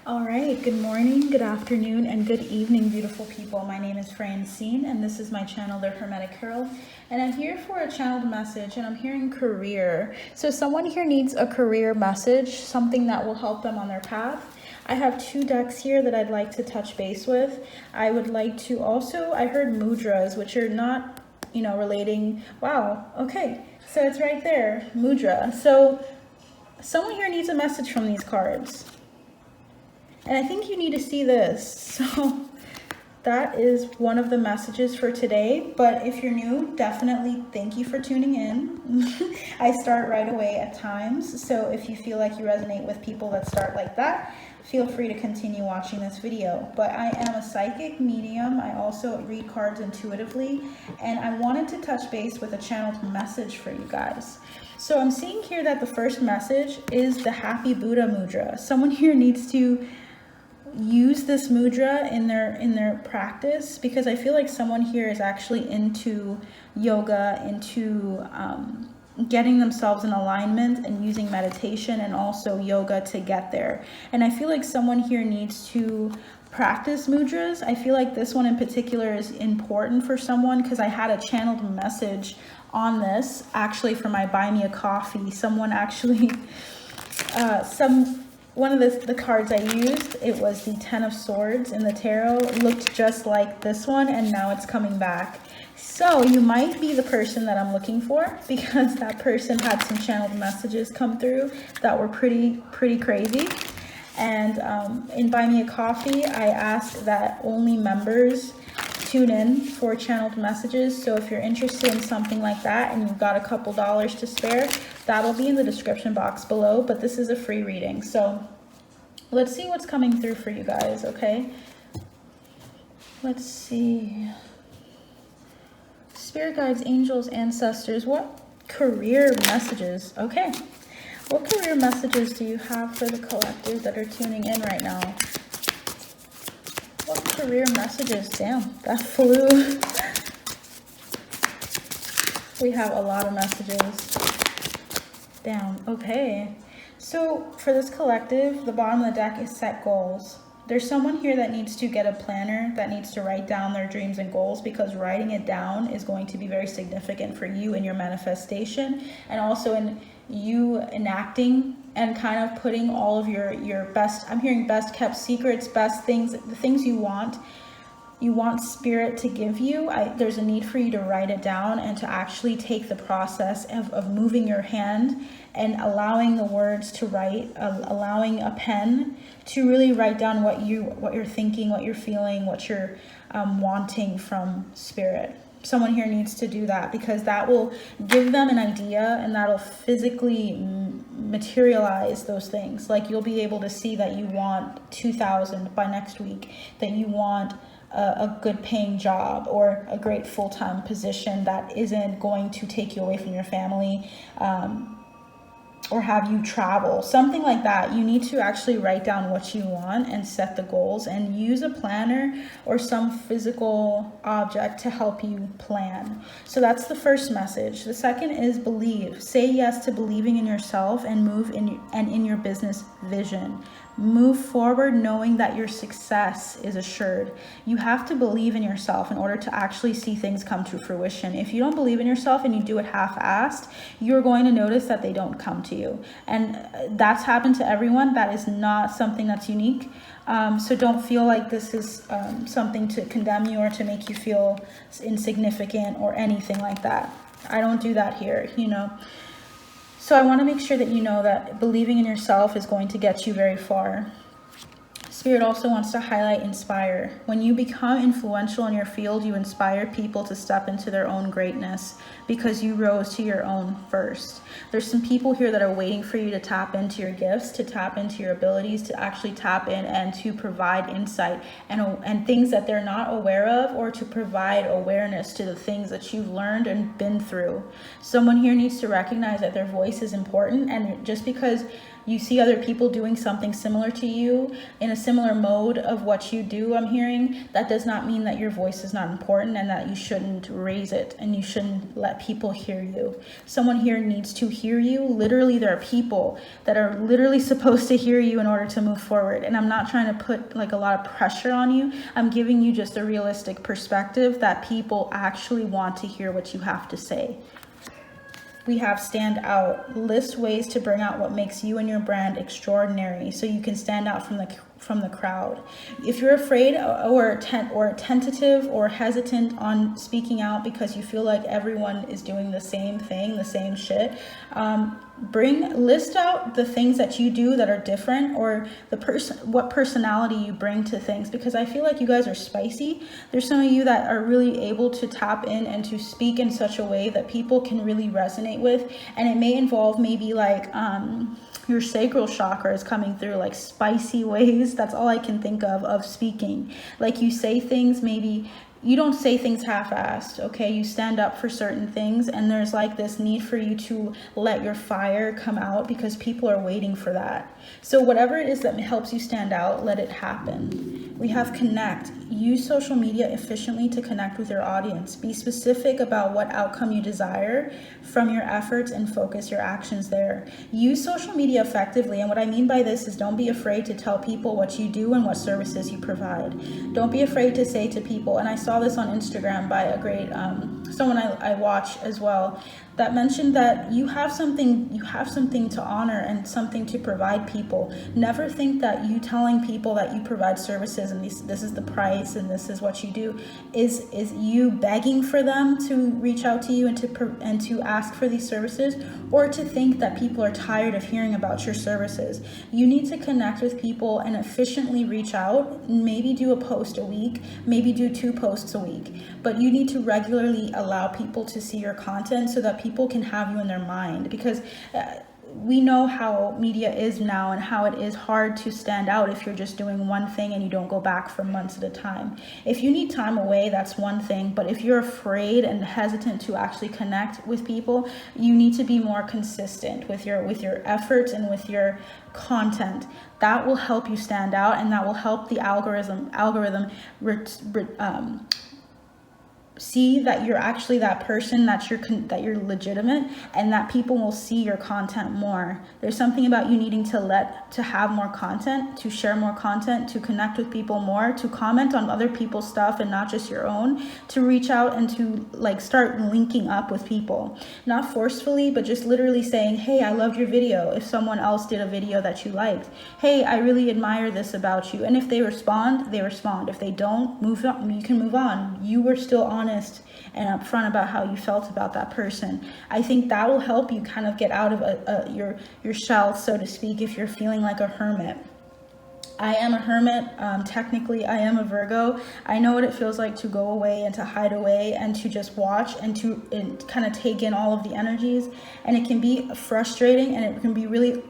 All right, good morning, good afternoon, and good evening, beautiful people. My name is Francine, and this is my channel, The Hermetic Herald, and I'm here for a channeled message, and I'm hearing career. So someone here needs a career message, something that will help them on their path. I have two decks here that I'd like to touch base with. I would like to also, I heard mudras, which are not, relating. Wow, okay, so it's right there, mudra. So someone here needs a message from these cards. And I think you need to see this. So that is one of the messages for today. But if you're new, definitely thank you for tuning in. I start right away at times. So if you feel like you resonate with people that start like that, feel free to continue watching this video. But I am a psychic medium. I also read cards intuitively. And I wanted to touch base with a channeled message for you guys. So I'm seeing here that the first message is the Happy Buddha mudra. Someone here needs to use this mudra in their practice, because I feel like someone here is actually into yoga, into getting themselves in alignment and using meditation and also yoga to get there. And I feel like someone here needs to practice mudras. I feel like this one in particular is important for someone, because I had a channeled message on this actually for my buy me a coffee. Someone actually one of the cards I used, it was the 10 of Swords in the tarot, looked just like this one, and now it's coming back. So you might be the person that I'm looking for, because that person had some channeled messages come through that were pretty crazy. And in Buy Me a Coffee, I asked that only members tune in for channeled messages. So if you're interested in something like that and you've got a couple dollars to spare, that'll be in the description box below. But this is a free reading, so let's see what's coming through for you guys. Okay, let's see. Spirit guides, angels, ancestors, what career messages? Okay, what career messages do you have for the collectors that are tuning in right now? What career messages? Damn, that flew. We have a lot of messages. Damn, okay. So for this collective, the bottom of the deck is set goals. There's someone here that needs to get a planner, that needs to write down their dreams and goals, because writing it down is going to be very significant for you in your manifestation, and also in you enacting and kind of putting all of your best, I'm hearing best kept secrets, best things, the things you want spirit to give you. There's a need for you to write it down and to actually take the process of moving your hand and allowing the words to write, allowing a pen to really write down what you're thinking, what you're feeling, what you're wanting from spirit. Someone here needs to do that, because that will give them an idea and that'll physically materialize those things. Like you'll be able to see that you want 2,000 by next week, that you want a good paying job or a great full-time position that isn't going to take you away from your family, or have you travel, something like that. You need to actually write down what you want and set the goals, and use a planner or some physical object to help you plan. So that's the first message. The second is believe. Say yes to believing in yourself and move in your business vision. Move forward knowing that your success is assured. You have to believe in yourself in order to actually see things come to fruition. If you don't believe in yourself and you do it half-assed, you're going to notice that they don't come to you. And that's happened to everyone. That is not something that's unique. So don't feel like this is something to condemn you or to make you feel insignificant or anything like that. I don't do that here, So I want to make sure that you know that believing in yourself is going to get you very far. Spirit also wants to highlight inspire. When you become influential in your field, you inspire people to step into their own greatness because you rose to your own first. There's some people here that are waiting for you to tap into your gifts, to tap into your abilities, to actually tap in and to provide insight and things that they're not aware of, or to provide awareness to the things that you've learned and been through. Someone here needs to recognize that their voice is important, and just because you see other people doing something similar to you in a similar mode of what you do, I'm hearing, that does not mean that your voice is not important and that you shouldn't raise it and you shouldn't let people hear you. Someone here needs to hear you. Literally, there are people that are literally supposed to hear you in order to move forward. And I'm not trying to put like a lot of pressure on you. I'm giving you just a realistic perspective that people actually want to hear what you have to say. We have stand out. List ways to bring out what makes you and your brand extraordinary so you can stand out from the crowd. If you're afraid or tentative or hesitant on speaking out because you feel like everyone is doing the same thing, the same shit, list out the things that you do that are different, or what personality you bring to things, because I feel like you guys are spicy. There's some of you that are really able to tap in and to speak in such a way that people can really resonate with, and it may involve maybe like your sacral chakra is coming through like spicy ways. That's all I can think of speaking. Like you say things, maybe you don't say things half-assed, okay? You stand up for certain things, and there's like this need for you to let your fire come out because people are waiting for that. So whatever it is that helps you stand out, let it happen. We have connect. Use social media efficiently to connect with your audience. Be specific about what outcome you desire from your efforts and focus your actions there. Use social media effectively, and what I mean by this is don't be afraid to tell people what you do and what services you provide. Don't be afraid to say to people, and I saw this on Instagram by a great someone I watch as well, that mentioned that you have something to honor and something to provide people. Never think that you telling people that you provide services and this is the price and this is what you do is you begging for them to reach out to you and to ask for these services, or to think that people are tired of hearing about your services. You need to connect with people and efficiently reach out. Maybe do a post a week, maybe do 2 posts a week, but you need to regularly allow people to see your content so that people can have you in their mind, because we know how media is now and how it is hard to stand out if you're just doing one thing and you don't go back for months at a time. If you need time away, that's one thing, but if you're afraid and hesitant to actually connect with people, you need to be more consistent with your efforts and with your content. That will help you stand out, and that will help the algorithm see that you're actually that person, that you're legitimate, and that people will see your content more. There's something about you needing to have more content, to share more content, to connect with people more, to comment on other people's stuff and not just your own, to reach out and to like start linking up with people, not forcefully, but just literally saying, hey, I loved your video. If someone else did a video that you liked, hey, I really admire this about you. And if they respond, they respond. If they don't, move on. You can move on. You were still honest and upfront about how you felt about that person. I think that will help you kind of get out of your shell, so to speak, if you're feeling like a hermit. I am a hermit. Technically, I am a Virgo. I know what it feels like to go away and to hide away and to just watch and to kind of take in all of the energies. And it can be frustrating, and it can be really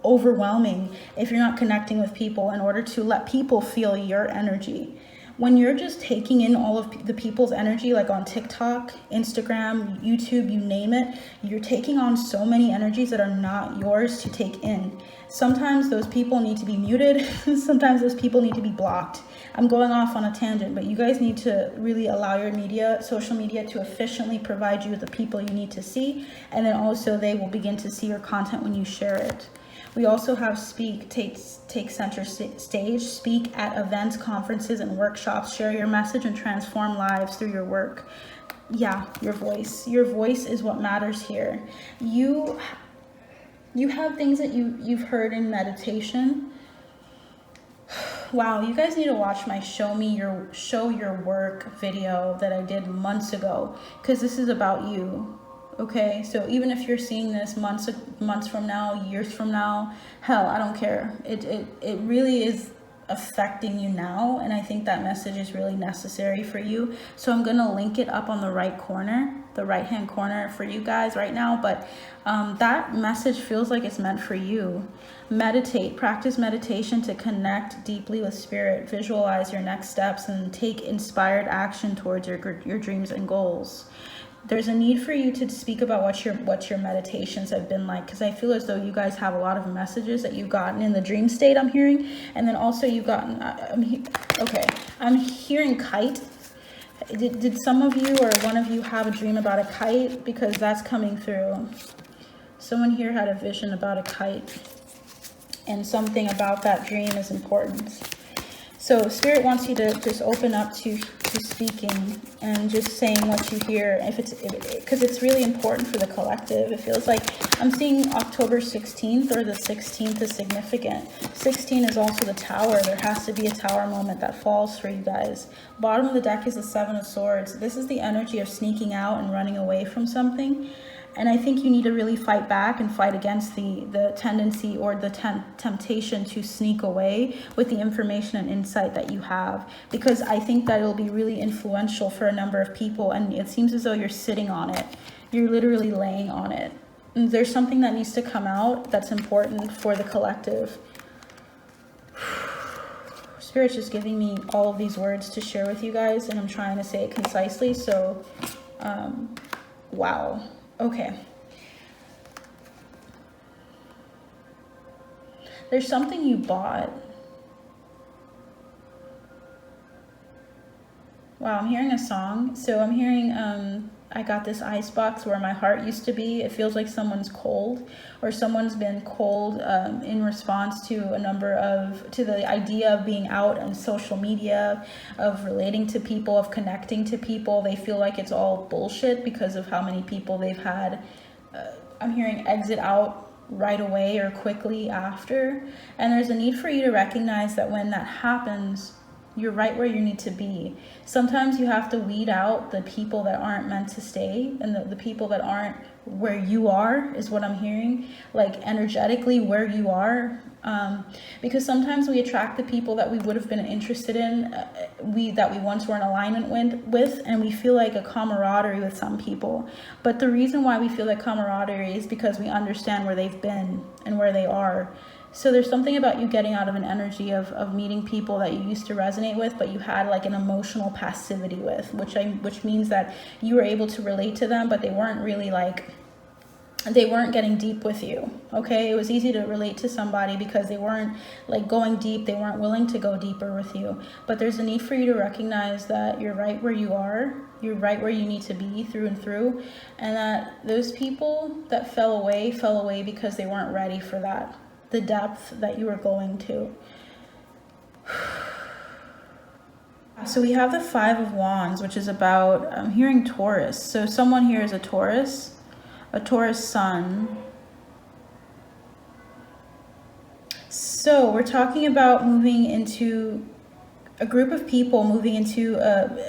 overwhelming if you're not connecting with people in order to let people feel your energy. When you're just taking in all of the people's energy, like on TikTok, Instagram, YouTube, you name it, you're taking on so many energies that are not yours to take in. Sometimes those people need to be muted. Sometimes those people need to be blocked. I'm going off on a tangent, but you guys need to really allow your social media to efficiently provide you with the people you need to see. And then also they will begin to see your content when you share it. We also have speak, take center stage, speak at events, conferences, and workshops, share your message and transform lives through your work. Yeah, your voice. Your voice is what matters here. You have things that you've heard in meditation. Wow, you guys need to watch my show your work video that I did months ago, because this is about you. Okay, so even if you're seeing this months from now, years from now, hell, I don't care. It really is affecting you now, and I think that message is really necessary for you. So I'm gonna link it up on the right-hand corner for you guys right now. But that message feels like it's meant for you. Meditate, practice meditation to connect deeply with spirit. Visualize your next steps and take inspired action towards your dreams and goals. There's a need for you to speak about what your meditations have been like, because I feel as though you guys have a lot of messages that you've gotten in the dream state, I'm hearing. And then also you've gotten, I'm hearing kite. Did some of you or one of you have a dream about a kite? Because that's coming through. Someone here had a vision about a kite, and something about that dream is important. So Spirit wants you to just open up to speaking and just saying what you hear, because it's really important for the collective. It feels like I'm seeing October 16th, or the 16th is significant. 16 is also the tower. There has to be a tower moment that falls for you guys. Bottom of the deck is the 7 of Swords. This is the energy of sneaking out and running away from something. And I think you need to really fight back and fight against the tendency or the temptation to sneak away with the information and insight that you have. Because I think that it'll be really influential for a number of people. And it seems as though you're sitting on it. You're literally laying on it. And there's something that needs to come out that's important for the collective. Spirit's just giving me all of these words to share with you guys. And I'm trying to say it concisely. So, wow. Okay. There's something you bought. Wow, I'm hearing a song. So I'm hearing, I got this ice box where my heart used to be. It feels like someone's cold, or someone's been cold in response to to the idea of being out on social media, of relating to people, of connecting to people. They feel like it's all bullshit because of how many people they've had. I'm hearing exit out right away or quickly after. And there's a need for you to recognize that when that happens, you're right where you need to be. Sometimes you have to weed out the people that aren't meant to stay, and the people that aren't where you are is what I'm hearing, like energetically where you are. Because sometimes we attract the people that we would have been interested in, that we once were in alignment with, and we feel like a camaraderie with some people. But the reason why we feel that camaraderie is because we understand where they've been and where they are. So there's something about you getting out of an energy of meeting people that you used to resonate with, but you had like an emotional passivity with, which means that you were able to relate to them, but they weren't really they weren't getting deep with you. Okay, it was easy to relate to somebody because they weren't like going deep. They weren't willing to go deeper with you. But there's a need for you to recognize that you're right where you are. You're right where you need to be through and through, and that those people that fell away because they weren't ready for that. The depth that you were going to. So we have the 5 of Wands, which is about, I'm hearing Taurus. So someone here is a Taurus sun. So we're talking about moving into a group of people, moving into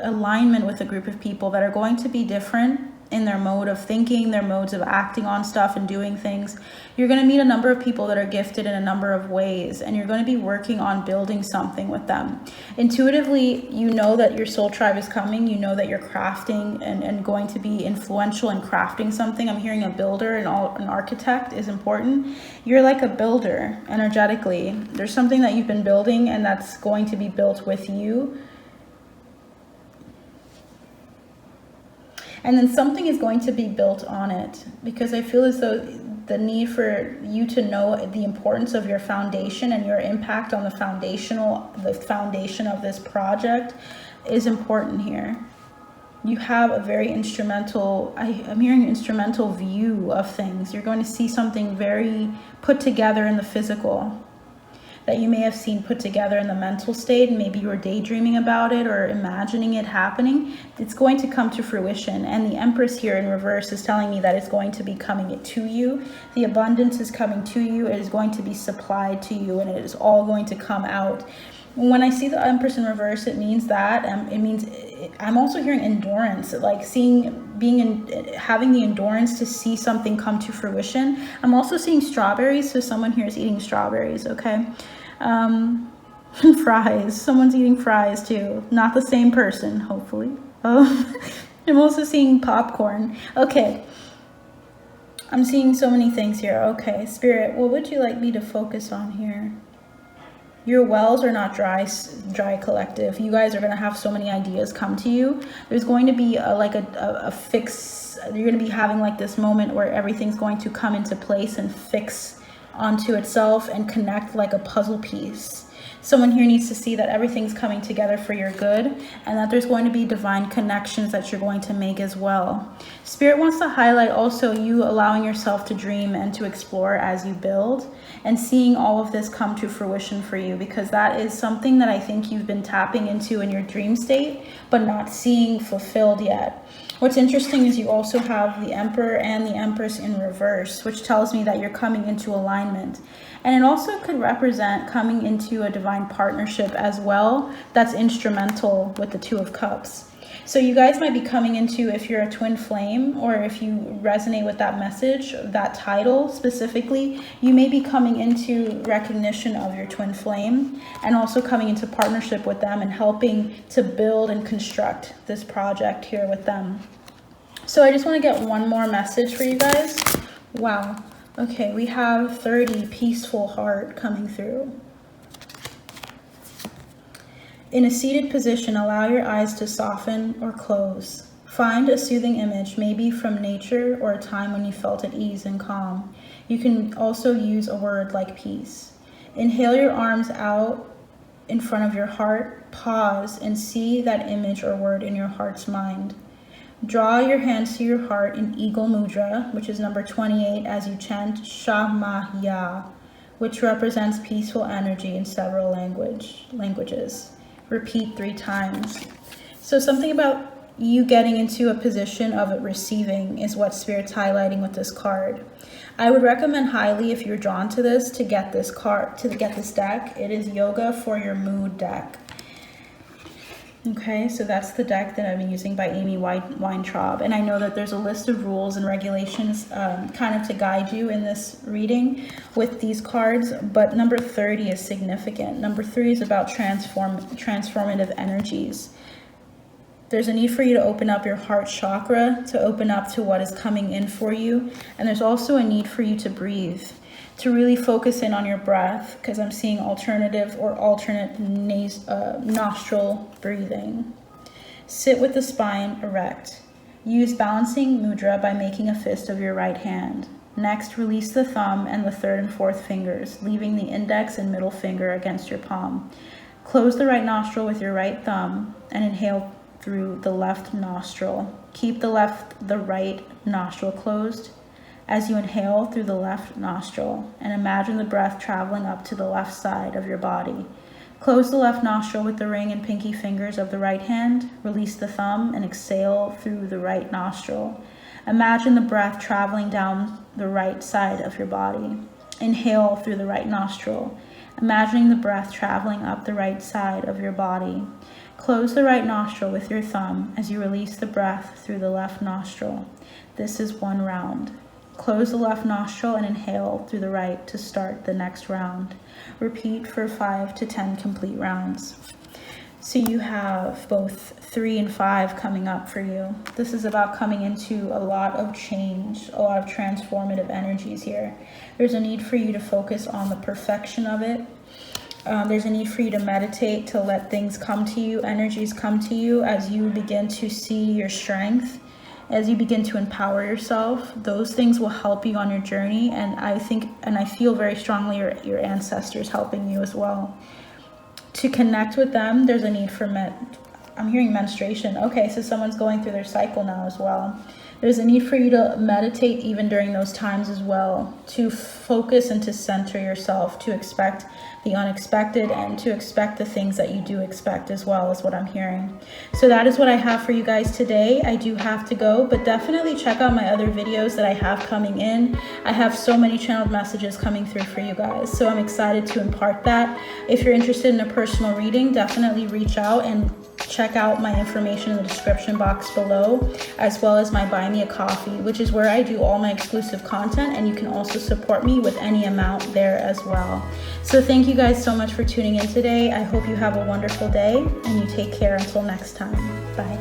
alignment with a group of people that are going to be different in their mode of thinking, their modes of acting on stuff and doing things. You're going to meet a number of people that are gifted in a number of ways, and you're going to be working on building something with them. Intuitively, you know that your soul tribe is coming. You know that you're crafting and going to be influential in crafting something. I'm hearing a builder and an architect is important. You're like a builder energetically. There's something that you've been building, and that's going to be built with you. And then something is going to be built on it, because I feel as though the need for you to know the importance of your foundation and your impact on the foundation of this project is important here. You have a very instrumental, I'm hearing instrumental view of things. You're going to see something very put together in the physical that you may have seen put together in the mental state, and maybe you were daydreaming about it or imagining it happening. It's going to come to fruition, and the Empress here in reverse is telling me that it's going to be coming to you. The abundance is coming to you. It is going to be supplied to you, and it is all going to come out. When I see the Empress in reverse, it means that I'm also hearing endurance, like having the endurance to see something come to fruition. I'm also seeing strawberries, so someone here is eating strawberries, okay? Fries, someone's eating fries too. Not the same person, hopefully. I'm also seeing popcorn. Okay, I'm seeing so many things here. Okay, Spirit, what would you like me to focus on here? Your wells are not dry, collective. You guys are going to have so many ideas come to you. There's going to be a fix you're going to be having like this moment where everything's going to come into place and fix onto itself and connect like a puzzle piece. Someone here needs to see that everything's coming together for your good, and that there's going to be divine connections that you're going to make as well. Spirit wants to highlight also you allowing yourself to dream and to explore as you build, and seeing all of this come to fruition for you, because that is something that I think you've been tapping into in your dream state, but not seeing fulfilled yet. What's interesting is you also have the Emperor and the Empress in reverse, which tells me that you're coming into alignment. And it also could represent coming into a divine partnership as well that's instrumental with the Two of Cups. So you guys might be coming into, if you're a twin flame, or if you resonate with that message, that title specifically, you may be coming into recognition of your twin flame and also coming into partnership with them and helping to build and construct this project here with them. So I just want to get one more message for you guys. Wow. Okay, we have 30, peaceful heart coming through. In a seated position, allow your eyes to soften or close. Find a soothing image, maybe from nature or a time when you felt at ease and calm. You can also use a word like peace. Inhale your arms out in front of your heart. Pause and see that image or word in your heart's mind. Draw your hands to your heart in Eagle Mudra, which is number 28, as you chant Shamaya, which represents peaceful energy in several languages. Repeat 3 times. So something about you getting into a position of receiving is what Spirit's highlighting with this card. I would recommend highly, if you're drawn to this, to get this card, to get this deck. It is Yoga for Your Mood deck. Okay, so that's the deck that I've been using by Amy Weintraub. And I know that there's a list of rules and regulations kind of to guide you in this reading with these cards, but number 30 is significant. Number 3 is about transformative energies. There's a need for you to open up your heart chakra, to open up to what is coming in for you. And there's also a need for you to breathe, to really focus in on your breath, because I'm seeing alternative or alternate nostril breathing. Sit with the spine erect. Use balancing mudra by making a fist of your right hand. Next, release the thumb and the 3rd and 4th fingers, leaving the index and middle finger against your palm. Close the right nostril with your right thumb and inhale through the left nostril. Keep the right nostril closed as you inhale through the left nostril, and imagine the breath traveling up to the left side of your body. Close the left nostril with the ring and pinky fingers of the right hand. Release the thumb and exhale through the right nostril. Imagine the breath traveling down the right side of your body. Inhale through the right nostril, imagining the breath traveling up the right side of your body. Close the right nostril with your thumb as you release the breath through the left nostril. This is 1 round. Close the left nostril and inhale through the right to start the next round. Repeat for 5 to 10 complete rounds. So you have both 3 and 5 coming up for you. This is about coming into a lot of change, a lot of transformative energies here. There's a need for you to focus on the perfection of it. There's a need for you to meditate, to let things come to you, energies come to you as you begin to see your strength. As you begin to empower yourself, those things will help you on your journey. And I think, and I feel very strongly your ancestors helping you as well. To connect with them, there's a need for I'm hearing menstruation. Okay, so someone's going through their cycle now as well. There's a need for you to meditate even during those times as well, to focus and to center yourself, to expect the unexpected and to expect the things that you do expect as well, is what I'm hearing. So that is what I have for you guys today. I do have to go, but definitely check out my other videos that I have coming in. I have so many channeled messages coming through for you guys, so I'm excited to impart that. If you're interested in a personal reading, definitely reach out and check out my information in the description box below, as well as my Buy Me a Coffee, which is where I do all my exclusive content, and you can also support me with any amount there as well. So thank you guys so much for tuning in today. I hope you have a wonderful day and you take care until next time. Bye.